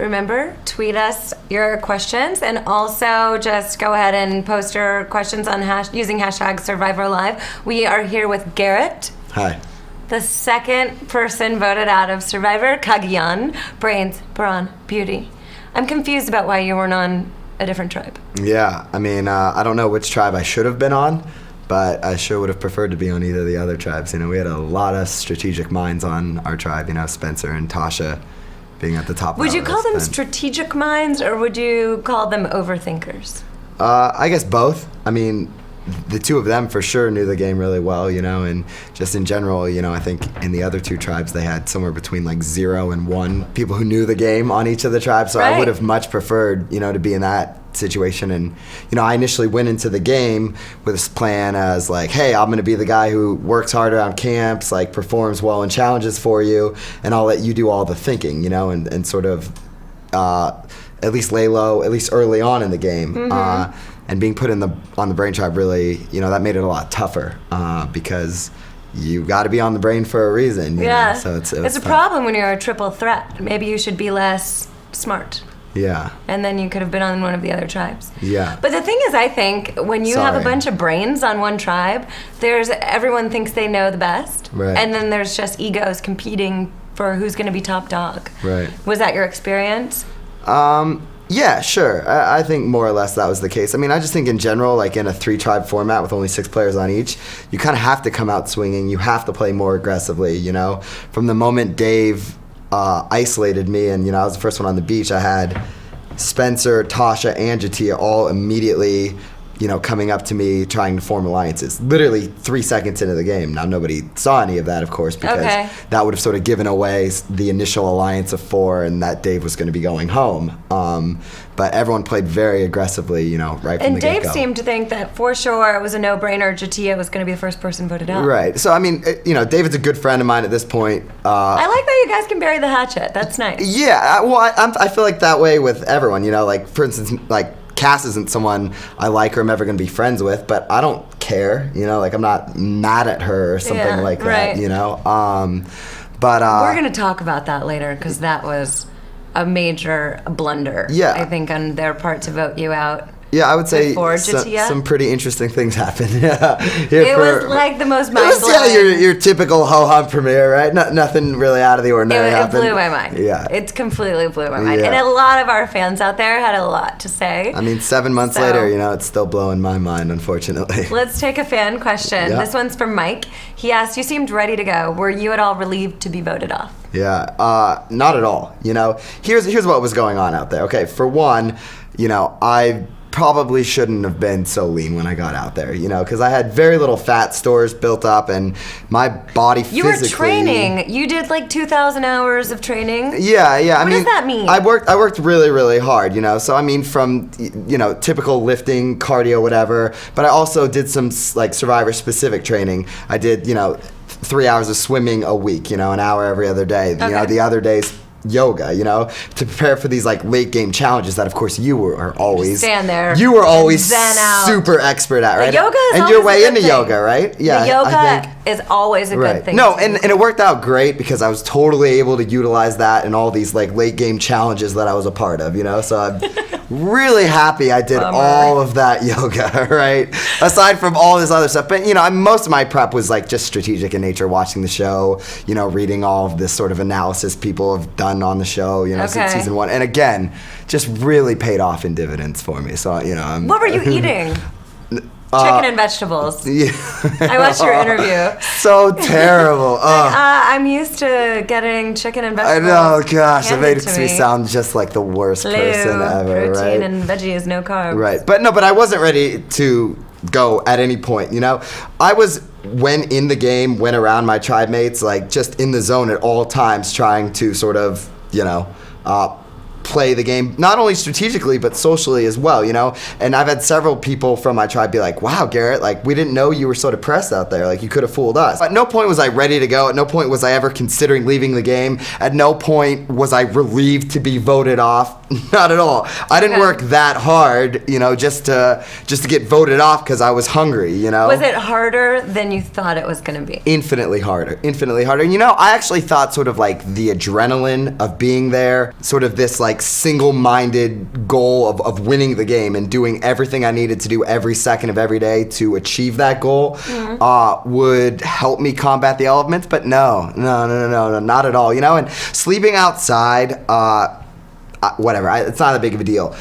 remember, tweet us your questions, and also just go ahead and post your questions on using hashtag #SurvivorLive. We are here with Garrett. Hi. The second person voted out of Survivor, Cagayan, brains, brawn, beauty. I'm confused about why you weren't on a different tribe. Yeah, I mean, I don't know which tribe I should have been on, but I sure would have preferred to be on either of the other tribes. You know, we had a lot of strategic minds on our tribe, you know, Spencer and Tasha being at the top. Would you call them strategic minds, or would you call them overthinkers? I guess both. I mean, the two of them for sure knew the game really well, you know, and just in general, you know, I think in the other two tribes they had somewhere between like 0 and 1 people who knew the game on each of the tribes. So right. I would have much preferred, you know, to be in that situation. And, you know, I initially went into the game with this plan as like, hey, I'm going to be the guy who works hard around camps, like performs well in challenges for you, and I'll let you do all the thinking, you know, and sort of at least lay low, at least early on in the game. Mm-hmm. And being put on the brain tribe really, you know, that made it a lot tougher because you got to be on the brain for a reason. You know? So it's a problem when you're a triple threat. Maybe you should be less smart. Yeah. And then you could have been on one of the other tribes. Yeah. But the thing is, I think when you have a bunch of brains on one tribe, everyone thinks they know the best. Right. And then there's just egos competing for who's going to be top dog. Right. Was that your experience? Yeah, sure. I think more or less that was the case. I mean, I just think in general, like in a 3-tribe format with only 6 players on each, you kind of have to come out swinging. You have to play more aggressively, you know. From the moment Dave isolated me and, you know, I was the first one on the beach, I had Spencer, Tasha, and Jatia all immediately, you know, coming up to me trying to form alliances. Literally 3 seconds into the game. Now, nobody saw any of that, of course, because that would have sort of given away the initial alliance of 4 and that Dave was going to be going home. But everyone played very aggressively, you know, right from the get-go. And Dave seemed to think that for sure it was a no-brainer. Jatia was going to be the first person voted out. Right. So, I mean, you know, David's a good friend of mine at this point. I like that you guys can bury the hatchet. That's nice. Yeah. Well, I feel like that way with everyone, you know, like, for instance, like, Cass isn't someone I like or I'm ever going to be friends with, but I don't care, you know, like I'm not mad at her or something like that, you know. But we're going to talk about that later because that was a major blunder, I think, on their part to vote you out. Yeah, I would say some pretty interesting things happened. It was like the most mind-blowing. Yeah, your typical ho-hum premiere, right? Nothing really out of the ordinary happened. It blew my mind. Yeah. It completely blew my mind. And a lot of our fans out there had a lot to say. I mean, 7 months later, you know, it's still blowing my mind, unfortunately. Let's take a fan question. Yeah. This one's from Mike. He asked, you seemed ready to go. Were you at all relieved to be voted off? Yeah, not at all. You know, here's what was going on out there. Okay, for one, you know, I probably shouldn't have been so lean when I got out there, you know, because I had very little fat stores built up and my body physically... You were training. You did like 2,000 hours of training. Yeah. What does that mean? I worked really, really hard, you know, so I mean from, you know, typical lifting, cardio, whatever, but I also did some like Survivor-specific training. I did, you know, 3 hours of swimming a week, you know, an hour every other day. You know, the other days... yoga, you know, to prepare for these like late game challenges that of course you were always stand there. You were always super expert at, right? The yoga is and your way into yoga, right? Yeah. The yoga is always a good thing. No, and it worked out great because I was totally able to utilize that in all these like late game challenges that I was a part of, you know. So I'm really happy I did all of that yoga, right? Aside from all this other stuff. But you know, most of my prep was like just strategic in nature, watching the show, you know, reading all of this sort of analysis people have done on the show, you know, since season 1, and again, just really paid off in dividends for me. So you know, what were you eating? Chicken and vegetables. Yeah. I watched your interview. So terrible. I'm used to getting chicken and vegetables. I know, gosh, it made me sound just like the worst person ever. Protein and veggies, no carbs. Right, but I wasn't ready to go at any point, you know. I was, when in the game, when around my tribe mates, like just in the zone at all times, trying to sort of, you know, play the game, not only strategically, but socially as well, you know? And I've had several people from my tribe be like, wow, Garrett, like, we didn't know you were so depressed out there. Like, you could have fooled us. At no point was I ready to go. At no point was I ever considering leaving the game. At no point was I relieved to be voted off. Not at all. I didn't work that hard, you know, just to get voted off because I was hungry, you know? Was it harder than you thought it was going to be? Infinitely harder. And, you know, I actually thought sort of like the adrenaline of being there, sort of this like like single-minded goal of winning the game and doing everything I needed to do every second of every day to achieve that goal would help me combat the elements. But no, not at all. You know, and sleeping outside, whatever, it's not that big of a deal.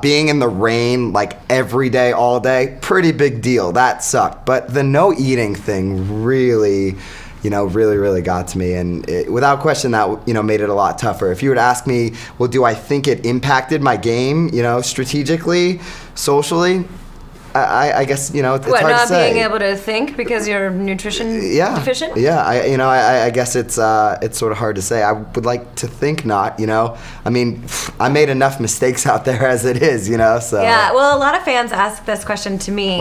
Being in the rain like every day, all day, pretty big deal. That sucked. But the no eating thing really, really got to me, and without question that, made it a lot tougher. If you were to ask me, well, do I think it impacted my game, strategically, socially? I guess, it's hard to say. Not being able to think because you're nutrition deficient? Yeah, I guess it's sort of hard to say. I would like to think not, I mean, I made enough mistakes out there as it is, so. Yeah, well, a lot of fans ask this question to me.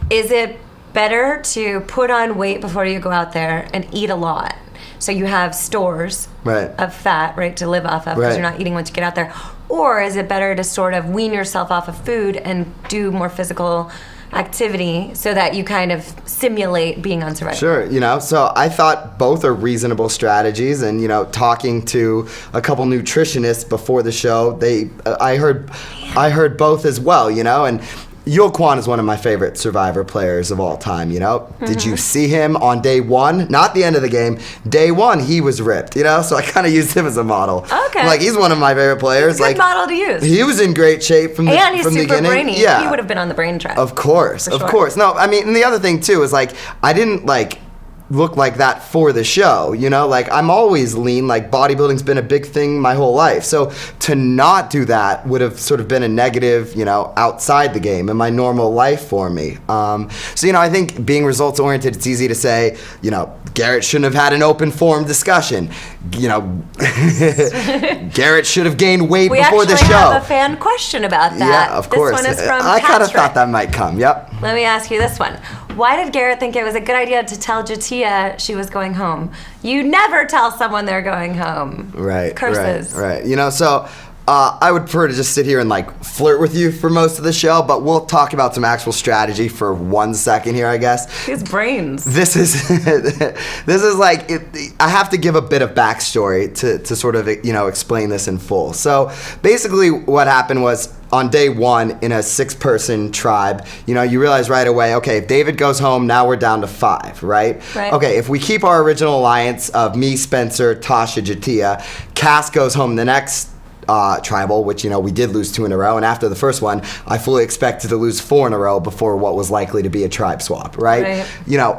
Is it better to put on weight before you go out there and eat a lot, so you have stores of fat, right, to live off of because you're not eating once you get out there? Or is it better to sort of wean yourself off of food and do more physical activity so that you kind of simulate being on Survivor? Sure, so I thought both are reasonable strategies, and talking to a couple nutritionists before the show, I heard both as well, and Yul Kwon is one of my favorite Survivor players of all time, Did you see him on day one? Not the end of the game. Day one, he was ripped, So I kind of used him as a model. Okay. Like, he's one of my favorite players. He's a good model to use. He was in great shape from the beginning. And he's super brainy. Yeah. He would have been on the brain track. Of course. No, I mean, and the other thing, too, is, like, I didn't, like, look like that for the show, like I'm always lean, like bodybuilding's been a big thing my whole life, so to not do that would have sort of been a negative, outside the game in my normal life for me. So I think being results oriented, it's easy to say, Garrett shouldn't have had an open forum discussion, Garrett should have gained weight before the show. We actually have a fan question about that. Yeah, of course. This one is from I kind of Patrick. thought that might come. Yep. Let me ask you this one. Why did Garrett think it was a good idea to tell Jatia she was going home? You never tell someone they're going home. Right. Curses. Right. So I would prefer to just sit here and like flirt with you for most of the show, but we'll talk about some actual strategy for 1 second here, I guess. His brains. This is like, I have to give a bit of backstory to sort of, explain this in full. So basically what happened was, on day one in a 6-person tribe, you realize right away, okay, if David goes home, now we're down to 5, right? Okay, if we keep our original alliance of me, Spencer, Tasha, Jatia, Cass goes home the next tribal, which, we did lose 2 in a row, and after the first one, I fully expected to lose 4 in a row before what was likely to be a tribe swap, right?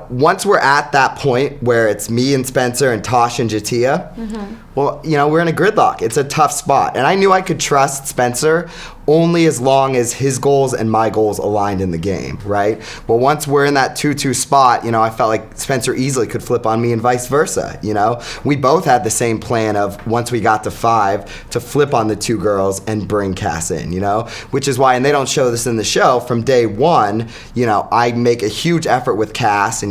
Once we're at that point where it's me and Spencer and Tosh and Jatia, well, we're in a gridlock. It's a tough spot, and I knew I could trust Spencer only as long as his goals and my goals aligned in the game, right? Well, once we're in that 2-2 spot, I felt like Spencer easily could flip on me and vice versa, We both had the same plan of, once we got to 5, to flip on the 2 girls and bring Cass in, Which is why, and they don't show this in the show, from day one, I make a huge effort with Cass and,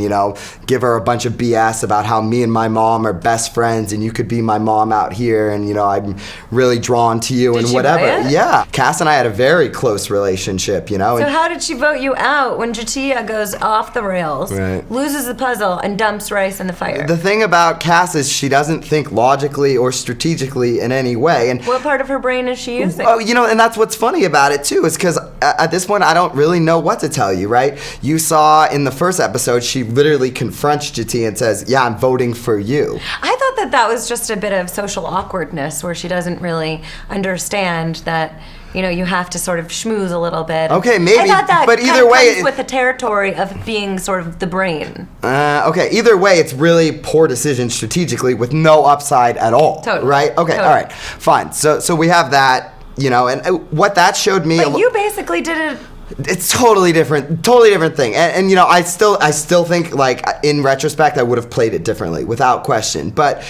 give her a bunch of BS about how me and my mom are best friends and you could be my mom out here and, I'm really drawn to you. Did and she whatever. buy it? Yeah. Cass and I had a very close relationship, So how did she vote you out when Jatia goes off the rails, loses the puzzle, and dumps Rice in the fire? The thing about Cass is she doesn't think logically or strategically in any way. And what part of her brain is she using? Oh, and that's what's funny about it too, is because at this point I don't really know what to tell you, right? You saw in the first episode she literally confronts Jatia and says, "Yeah, I'm voting for you." I thought that was just a bit of social awkwardness where she doesn't really understand that. You have to sort of schmooze a little bit. Okay, maybe, I thought that but either way, comes with the territory of being sort of the brain. Okay, either way, it's really poor decision strategically with no upside at all. Totally. Right? Okay, totally. All right, fine. So we have that, and what that showed me. But you basically did it. It's totally different thing. And I still think, like, in retrospect, I would have played it differently, without question. But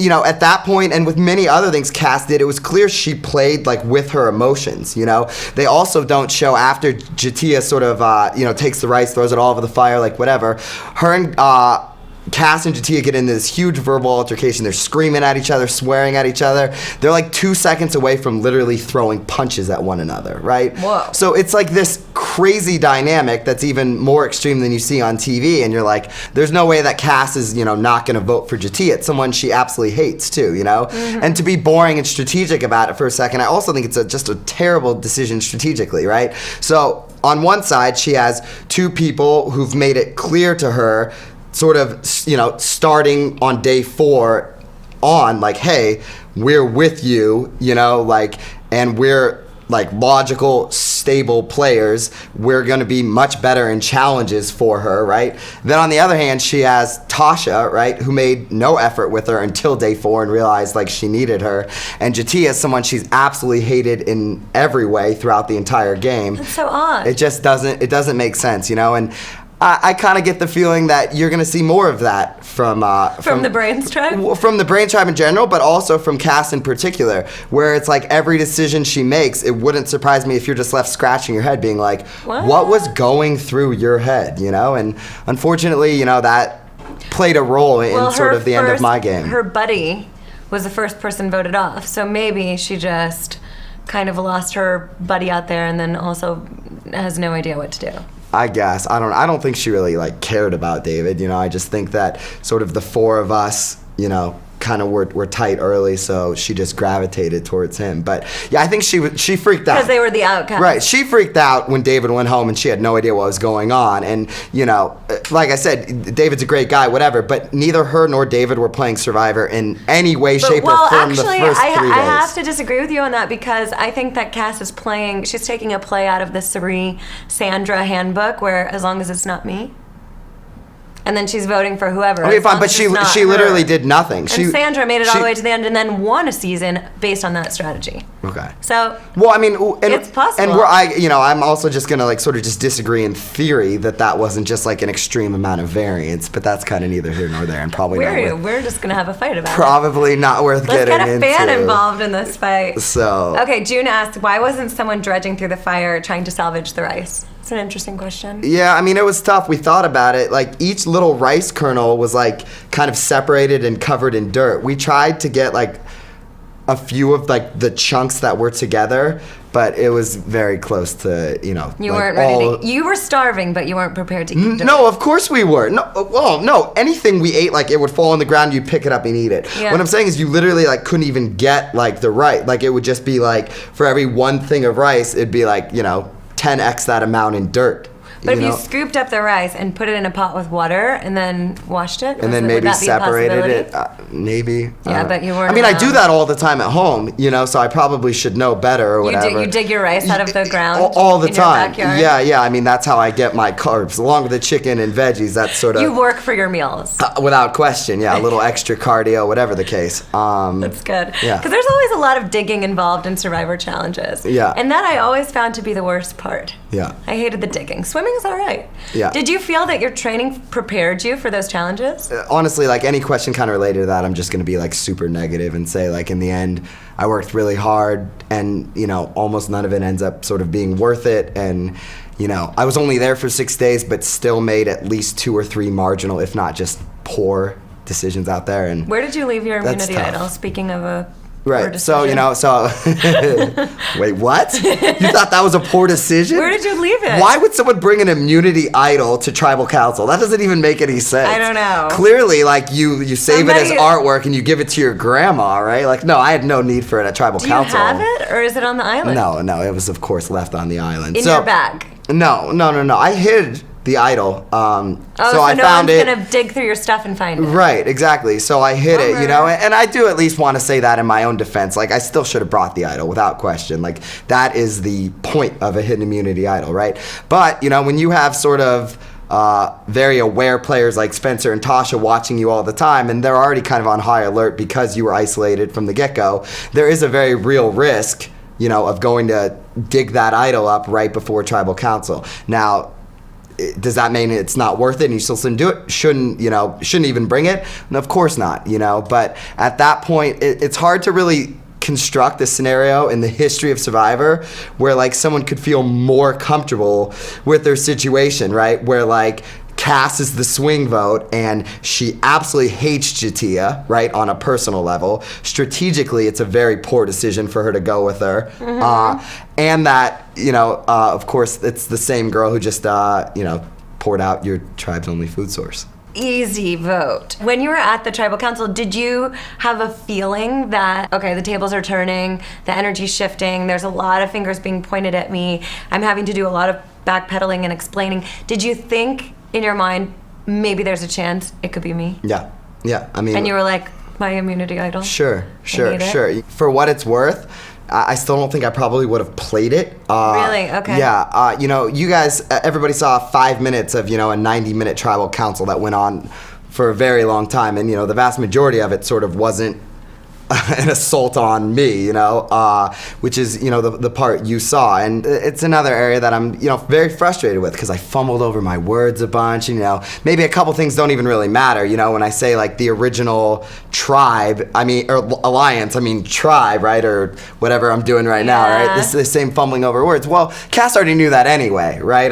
at that point, and with many other things Cass did, it was clear she played, like, with her emotions, They also don't show after Jatia sort of, takes the rice, throws it all over the fire, like, whatever. Her and Cass and Jatia get into this huge verbal altercation. They're screaming at each other, swearing at each other. They're like 2 seconds away from literally throwing punches at one another, right? Whoa. So it's like this crazy dynamic that's even more extreme than you see on TV, and you're like, there's no way that Cass is, not going to vote for Jatia. It's someone she absolutely hates too, And to be boring and strategic about it for a second, I also think it's just a terrible decision strategically, right? So on one side, she has 2 people who've made it clear to her, sort of, starting on day 4 on, like, hey, we're with you, and we're like logical, stable players. We're going to be much better in challenges for her, right? Then on the other hand, she has Tasha, right, who made no effort with her until day 4 and realized like she needed her. And Jatia is someone she's absolutely hated in every way throughout the entire game. That's so odd. It just doesn't make sense, and I kind of get the feeling that you're going to see more of that from the Brains Tribe? From the Brains Tribe in general, but also from Cass in particular, where it's like every decision she makes, it wouldn't surprise me if you're just left scratching your head being like, what was going through your head, And unfortunately, that played a role in sort of the end of my game. Her buddy was the first person voted off, so maybe she just kind of lost her buddy out there and then also has no idea what to do. I guess. I don't think she really cared about David. I just think that sort of the 4 of us, kind of were tight early, so she just gravitated towards him. But yeah, I think she freaked out. Because they were the outcasts. Right. She freaked out when David went home and she had no idea what was going on. And, like I said, David's a great guy, whatever, but neither her nor David were playing Survivor in any way, shape, or form the first 3 days. I have to disagree with you on that because I think that Cass is she's taking a play out of the Sandra handbook where as long as it's not me. And then she's voting for whoever. Okay, fine, but she literally did nothing. And Sandra made it all the way to the end and then won a season based on that strategy. Okay. So, well, I mean, it's possible. And I'm also just gonna sort of just disagree in theory that wasn't just an extreme amount of variance, but that's kind of neither here nor there, and probably we're just gonna have a fight about it. Probably not worth getting into. Let's get a fan involved in this fight. So. Okay, June asked, why wasn't someone dredging through the fire trying to salvage the rice? It's an interesting question. Yeah, I mean, it was tough. We thought about it. Each little rice kernel was kind of separated and covered in dirt. We tried to get a few of the chunks that were together, but it was very close to, You weren't ready to. You were starving, but you weren't prepared to eat dirt. No, of course we were. No, anything we ate, it would fall on the ground, you'd pick it up and eat it. Yeah. What I'm saying is you literally couldn't even get the rice. It would just be for every one thing of rice, it'd be 10x that amount in dirt. But if you scooped up the rice and put it in a pot with water and then washed it, and then maybe separated it, maybe. Yeah, but you weren't. I mean, I do that all the time at home, so I probably should know better or whatever. You dig your rice out of the ground all the time. In your backyard? Yeah. I mean, that's how I get my carbs, along with the chicken and veggies. That's sort of. You work for your meals. Without question, yeah. A little extra cardio, whatever the case. That's good. Yeah. Because there's always a lot of digging involved in Survivor challenges. Yeah. And that I always found to be the worst part. Yeah. I hated the digging. Swimming is all right. Yeah. Did you feel that your training prepared you for those challenges? Honestly, any question kind of related to that, I'm just going to be super negative and say in the end, I worked really hard and, almost none of it ends up sort of being worth it. And, I was only there for 6 days, but still made at least 2 or 3 marginal, if not just poor decisions out there. And where did you leave your immunity idol? Speaking of a right. So, wait, what? You thought that was a poor decision? Where did you leave it? Why would someone bring an immunity idol to tribal council? That doesn't even make any sense. I don't know. Clearly, you save it as artwork and you give it to your grandma, right? No, I had no need for it at tribal council. Do you have it, or is it on the island? No, it was, of course, left on the island. In your bag? No. I hid the idol. So I found it. No one's gonna dig through your stuff and find it. Right, exactly. So I hid it, and I do at least want to say that in my own defense. I still should have brought the idol without question. That is the point of a hidden immunity idol, right? But when you have sort of very aware players like Spencer and Tasha watching you all the time, and they're already kind of on high alert because you were isolated from the get-go, there is a very real risk, of going to dig that idol up right before tribal council. Now, does that mean it's not worth it and you still shouldn't do it? Shouldn't even bring it? No, of course not, But at that point, it's hard to really construct a scenario in the history of Survivor where someone could feel more comfortable with their situation, right? Where Cass is the swing vote, and she absolutely hates J'Tia, right, on a personal level. Strategically, it's a very poor decision for her to go with her. And that, of course, it's the same girl who just, poured out your tribe's only food source. Easy vote. When you were at the tribal council, did you have a feeling that, okay, the tables are turning, the energy's shifting, there's a lot of fingers being pointed at me, I'm having to do a lot of backpedaling and explaining. Did you think in your mind, maybe there's a chance it could be me? Yeah. I mean, and you were like, my immunity idol? Sure. For what it's worth, I still don't think I probably would have played it. Really? Okay. Yeah. You guys, everybody saw 5 minutes of, a 90-minute tribal council that went on for a very long time. And, the vast majority of it sort of wasn't an assault on me, which is, the part you saw. And it's another area that I'm, very frustrated with because I fumbled over my words a bunch. And, maybe a couple things don't even really matter. When I say like the original tribe, or alliance, tribe, right? Or whatever I'm doing right now, right? This is the same fumbling over words. Well, Cass already knew that anyway, right?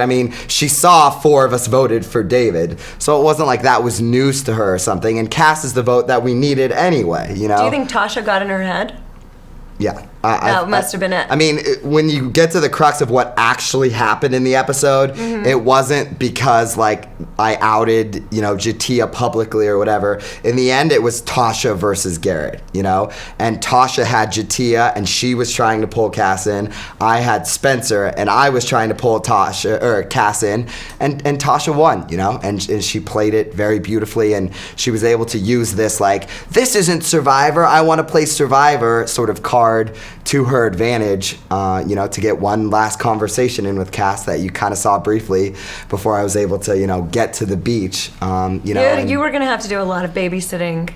She saw 4 of us voted for David. So it wasn't like that was news to her or something. And Cass is the vote that we needed anyway, Do you think Tasha got in her head? Yeah. That must have been it. When you get to the crux of what actually happened in the episode, it wasn't because, I outed, J'Tia publicly or whatever. In the end, it was Tasha versus Garrett, And Tasha had J'Tia, and she was trying to pull Cass in. I had Spencer, and I was trying to pull Cass in. And Tasha won, And she played it very beautifully, and she was able to use this, this isn't Survivor, I want to play Survivor sort of card to her advantage, to get one last conversation in with Cass that you kind of saw briefly before I was able to, get to the beach. You were going to have to do a lot of babysitting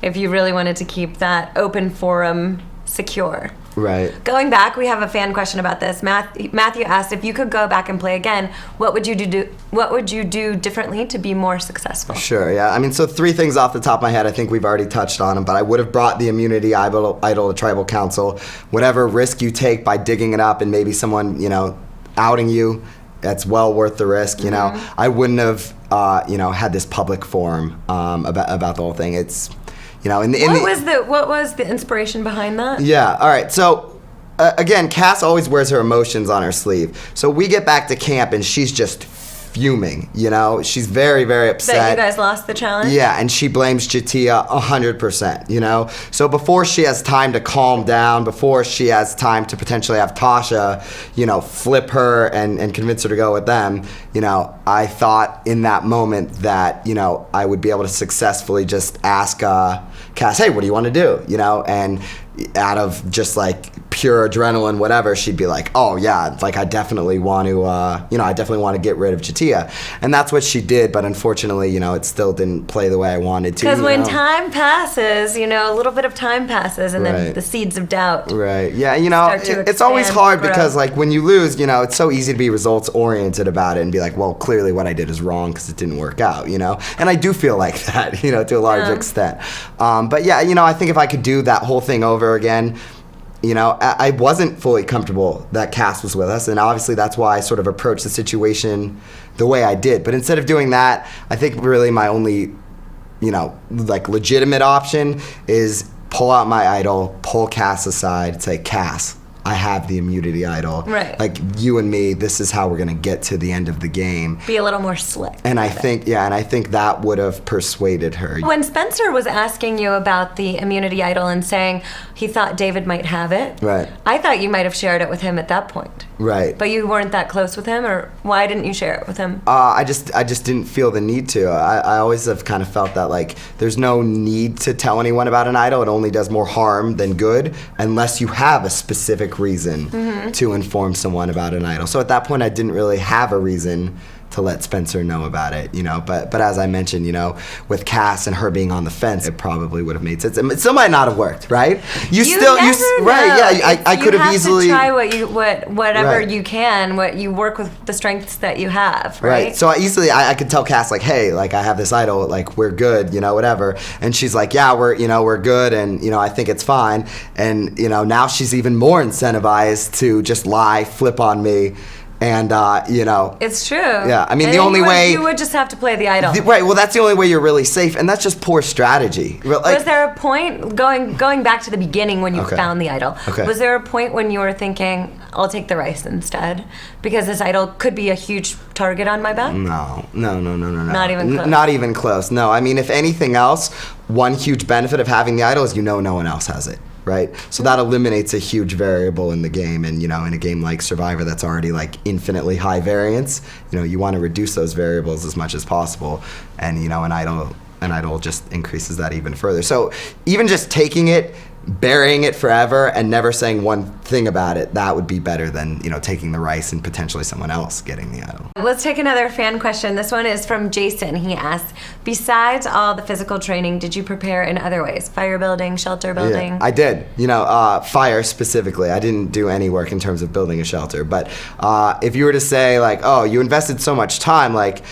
if you really wanted to keep that open forum secure. Right. Going back, we have a fan question about this. Matthew asked, if you could go back and play again, what would you do? What would you do differently to be more successful? Sure. Yeah. So 3 things off the top of my head. I think we've already touched on them, but I would have brought the immunity idol to tribal council. Whatever risk you take by digging it up and maybe someone outing you, that's well worth the risk. I wouldn't have had this public forum about the whole thing. It's what was the inspiration behind that? Yeah, all right. So, again, Cass always wears her emotions on her sleeve. So we get back to camp, and she's just fuming, She's very, very upset. That you guys lost the challenge? Yeah, and she blames J'Tia 100%, So before she has time to calm down, before she has time to potentially have Tasha, flip her and convince her to go with them, I thought in that moment that, I would be able to successfully just ask Cass, hey, what do you want to do? And out of just pure adrenaline, whatever, she'd be like, oh yeah, I definitely want to get rid of J'Tia. And that's what she did, but unfortunately, it still didn't play the way I wanted to. Because when time passes, a little bit of time passes, and then the seeds of doubt. Right. Yeah, it's always hard because when you lose, it's so easy to be results oriented about it and be like, well, clearly what I did is wrong because it didn't work out, And I do feel like that, to a large extent. But yeah, I think if I could do that whole thing over again, I wasn't fully comfortable that Cass was with us, and obviously that's why I sort of approached the situation the way I did. But instead of doing that, I think really my only, legitimate option is pull out my idol, pull Cass aside, say, Cass, I have the immunity idol. Right. You and me, this is how we're going to get to the end of the game. Be a little more slick. And I think that would have persuaded her. When Spencer was asking you about the immunity idol and saying he thought David might have it, right, I thought you might have shared it with him at that point. Right. But you weren't that close with him, or why didn't you share it with him? I just didn't feel the need to. I always have kind of felt that there's no need to tell anyone about an idol. It only does more harm than good unless you have a specific reason to inform someone about an idol. So at that point, I didn't really have a reason to let Spencer know about it, But as I mentioned, with Cass and her being on the fence, it probably would have made sense. It still might not have worked, right? You never know. Right? Yeah, I could have easily. You have to try whatever you can. What you work with the strengths that you have, right? So I could tell Cass hey, I have this idol, we're good, whatever. And she's like, yeah, we're good, and I think it's fine. And now she's even more incentivized to just lie, flip on me. And, It's true. Yeah, I mean, and the only way... You would just have to play the idol. Right, well, that's the only way you're really safe, and that's just poor strategy. Was there a point, going back to the beginning when you found the idol, was there a point when you were thinking, I'll take the rice instead? Because this idol could be a huge target on my back? No. Not even close? Not even close, no. I mean, if anything else, one huge benefit of having the idol is no one else has it. Right, so that eliminates a huge variable in the game, and in a game like Survivor that's already like infinitely high variance, you want to reduce those variables as much as possible, and an idol just increases that even further. So even just taking it, burying it forever, and never saying one thing about it, that would be better than taking the rice and potentially someone else getting the idol. Let's take another fan question. This one is from Jason. He asks, besides all the physical training, did you prepare in other ways? Fire building, shelter building? Yeah, I did. Fire specifically. I didn't do any work in terms of building a shelter. But if you were to say, like, oh, you invested so much time, like,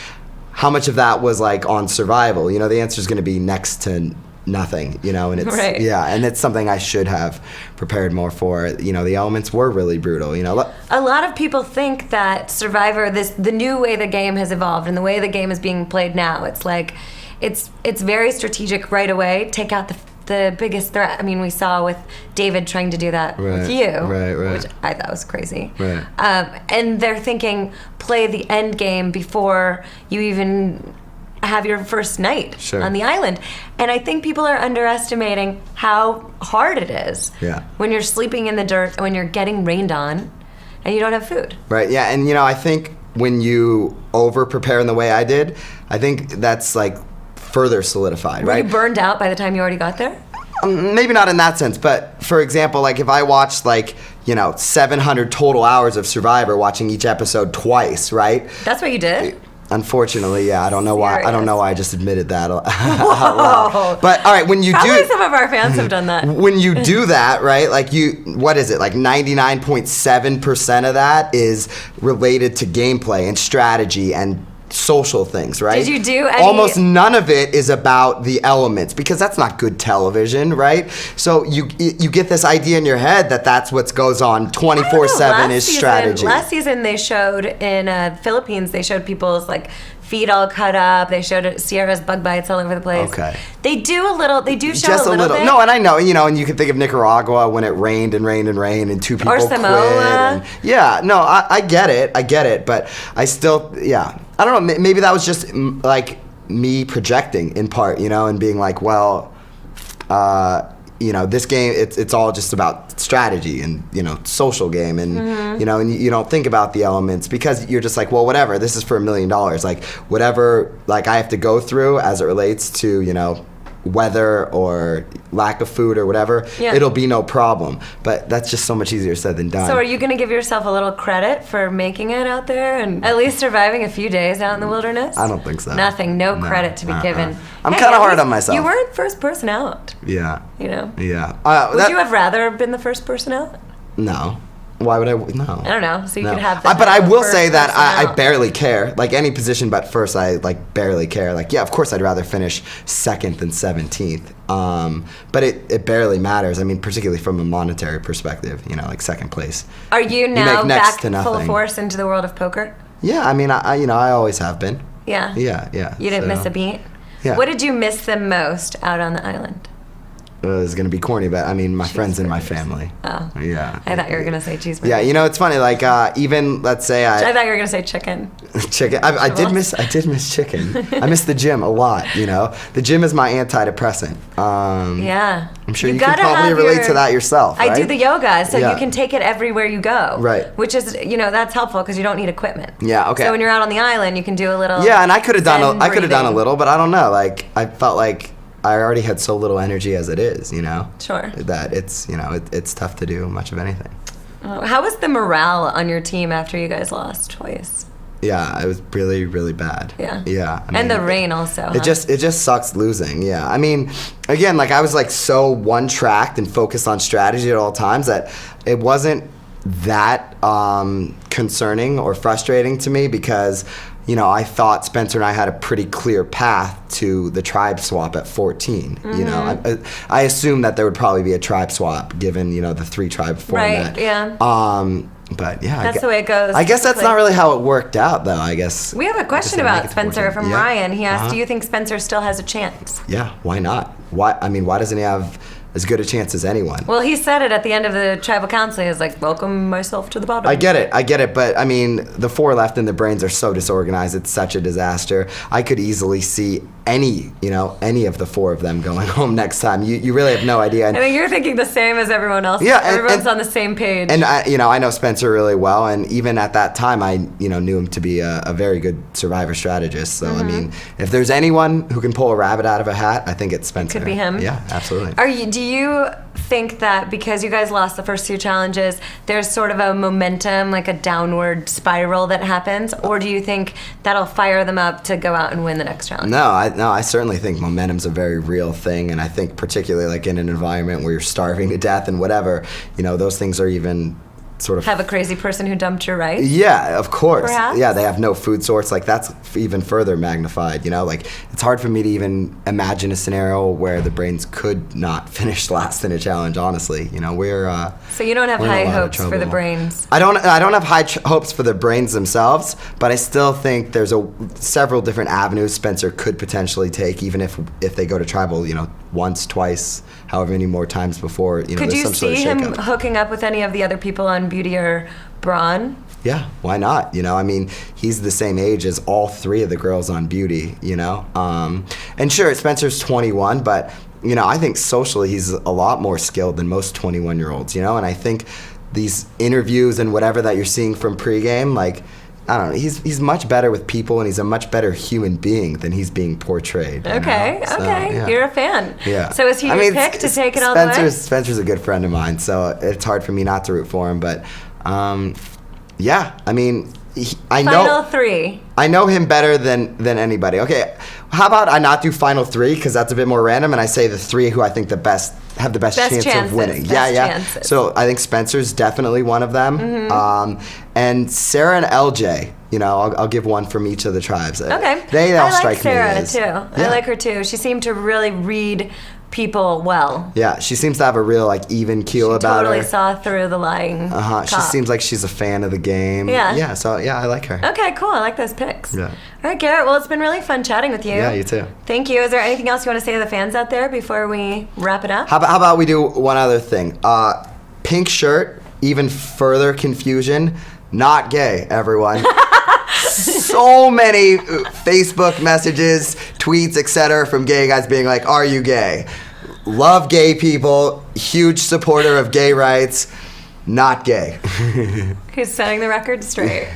how much of that was, like, on survival? The answer is going to be next to nothing, and it's right. And it's something I should have prepared more for. The elements were really brutal. A lot of people think that Survivor, the new way the game has evolved and the way the game is being played now, it's like it's very strategic right away. Take out the biggest threat. I mean, we saw with David trying to do that with you, right. which I thought was crazy. Right. And they're thinking play the end game before you even have your first night on the island. And I think people are underestimating how hard it is when you're sleeping in the dirt, when you're getting rained on, and you don't have food. Right, yeah, and I think when you over-prepare in the way I did, I think that's like further solidified, right? Were you burned out by the time you already got there? Maybe not in that sense, but for example, like if I watched 700 total hours of Survivor, watching each episode twice, right? That's what you did? Unfortunately, yeah. I don't know why. I don't know why I just admitted that out loud. But all right, when you Probably some of our fans have done that. When you do that, right? Like what is it? Like 99.7% of that is related to gameplay and strategy and social things, right? Did you do any... Almost none of it is about the elements, because that's not good television, right? So you get this idea in your head that that's what goes on 24/7 is strategy. Last season they showed in Philippines, they showed people's feet all cut up. They showed Sierra's bug bites all over the place. Okay. They do show just a little bit. No, and I know, and you can think of Nicaragua when it rained and rained and rained and two people quit. Or Samoa. I get it, but I still, I don't know, maybe that was just like me projecting in part, and being like, well, this game, it's all just about strategy and, social game. And, and you don't think about the elements because you're just like, well, whatever, this is for $1 million. Like, whatever, I have to go through as it relates to, weather or lack of food or whatever, it'll be no problem. But that's just so much easier said than done. So are you going to give yourself a little credit for making it out there and at least surviving a few days out in the wilderness? I don't think so. Nothing, no credit to be given. I'm kind of hard on myself. You weren't first person out. Yeah. Yeah. Would you have rather been the first person out? No. Why would I? No. I don't know. So you could have. But I will say that I barely care. Like any position, but first I barely care. Of course I'd rather finish second than 17th. But it barely matters. I mean, particularly from a monetary perspective. Second place. Are you now back full force into the world of poker? Yeah. I mean, I always have been. Yeah. Yeah. You didn't miss a beat. Yeah. What did you miss the most out on the island? It's going to be corny, but I mean, my friends and my family. Oh. Yeah. I thought you were going to say cheeseburger. Yeah, it's funny, even, let's say I thought you were going to say chicken. Chicken. I did miss chicken. I miss the gym a lot, The gym is my antidepressant. Yeah. I'm sure you can probably relate to that yourself, right? I do the yoga, so you can take it everywhere you go. Right. Which is, that's helpful because you don't need equipment. Yeah, okay. So when you're out on the island, you can do a little. Yeah, and I could have done a little, but I don't know. I felt like I already had so little energy as it is, Sure. That it's, it's tough to do much of anything. How was the morale on your team after you guys lost twice? Yeah, it was really, really bad. Yeah. Yeah. And the rain also. It just sucks losing. Yeah. I mean, again, I was so one-tracked and focused on strategy at all times that it wasn't that concerning or frustrating to me because I thought Spencer and I had a pretty clear path to the tribe swap at 14. Mm-hmm. I assumed that there would probably be a tribe swap given, the 3-tribe format. Right, yeah. But yeah, that's the way it goes. I guess that's not really how it worked out, though. I guess we have a question about Spencer from Ryan. He asked, "Do you think Spencer still has a chance?" Yeah, why not? Why doesn't he have as good a chance as anyone? Well, he said it at the end of the tribal council. He was like, "Welcome myself to the bottom." I get it. But I mean, the 4 left in the brains are so disorganized. It's such a disaster. I could easily see any of the 4 of them going home next time. You really have no idea. And I think you're thinking the same as everyone else. Yeah, everyone's on the same page. And I know Spencer really well, and even at that time, I knew him to be a very good survivor strategist. So I mean, if there's anyone who can pull a rabbit out of a hat, I think it's Spencer. It could be him. Yeah, absolutely. Do you think that because you guys lost the first 2 challenges, there's sort of a momentum, like a downward spiral that happens, or do you think that'll fire them up to go out and win the next challenge? No, I certainly think momentum's a very real thing, and I think particularly like in an environment where you're starving to death and whatever, those things are even sort of... Have a crazy person who dumped your rice? Yeah, of course. Perhaps? Yeah, they have no food source. Like, that's even further magnified, Like, it's hard for me to even imagine a scenario where the brains could not finish last in a challenge, honestly. We're... So you don't have high hopes for the brains? I don't have high hopes for the brains themselves, but I still think there's several different avenues Spencer could potentially take, even if they go to tribal, once, twice, however many more times before, Could you see him hooking up with any of the other people on Beauty or Brawn? Yeah, why not? I mean, he's the same age as all 3 of the girls on Beauty, And sure, Spencer's 21, but, I think socially he's a lot more skilled than most 21-year-olds, And I think these interviews and whatever that you're seeing from pregame, like, I don't know. He's much better with people, and he's a much better human being than he's being portrayed. Okay. Yeah. You're a fan. Yeah. So is he your pick to take it all the way? Spencer's a good friend of mine, so it's hard for me not to root for him. But yeah, I mean, Final 3. I know him better than anybody. Okay, how about I not do final 3 because that's a bit more random, and I say the 3 who I think have the best chance of winning. Chances. So I think Spencer's definitely one of them. And Sarah and LJ, I'll give one from each of the tribes. Okay. They all strike me Sarah as... too. Yeah. I like her too. She seemed to really read people well. Yeah, she seems to have a real even keel about her. Totally saw through the lying. She seems like she's a fan of the game. Yeah. So I like her. Okay, cool. I like those picks. Yeah. All right, Garrett. Well, it's been really fun chatting with you. Yeah, you too. Thank you. Is there anything else you want to say to the fans out there before we wrap it up? How about we do one other thing? Pink shirt, even further confusion. Not gay, everyone. So many Facebook messages, tweets, etc. from gay guys being like, "Are you gay?" Love gay people, huge supporter of gay rights, not gay. He's setting the record straight.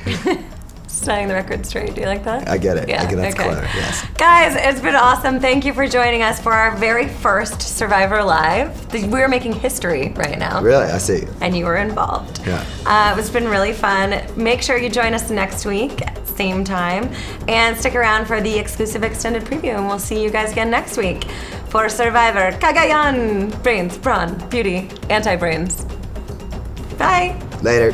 Setting the record straight. Do you like that? I get it. Yeah, That's clever, yes. Guys, it's been awesome. Thank you for joining us for our very first Survivor Live. We're making history right now. Really? I see. And you were involved. Yeah. It's been really fun. Make sure you join us next week, same time, and stick around for the exclusive extended preview, and we'll see you guys again next week for Survivor Cagayan. Brains, Brawn, Beauty, Anti-Brains. Bye. Later.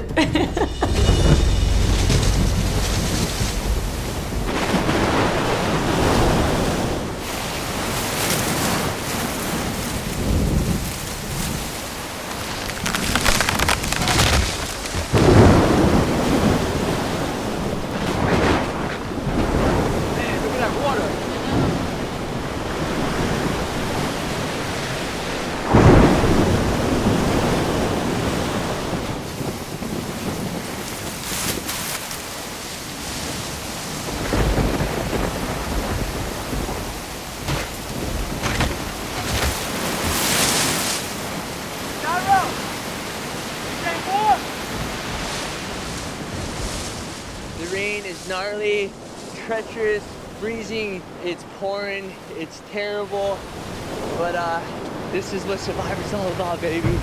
Gnarly, treacherous, freezing, it's pouring, it's terrible, but this is what Survivor's all about, baby.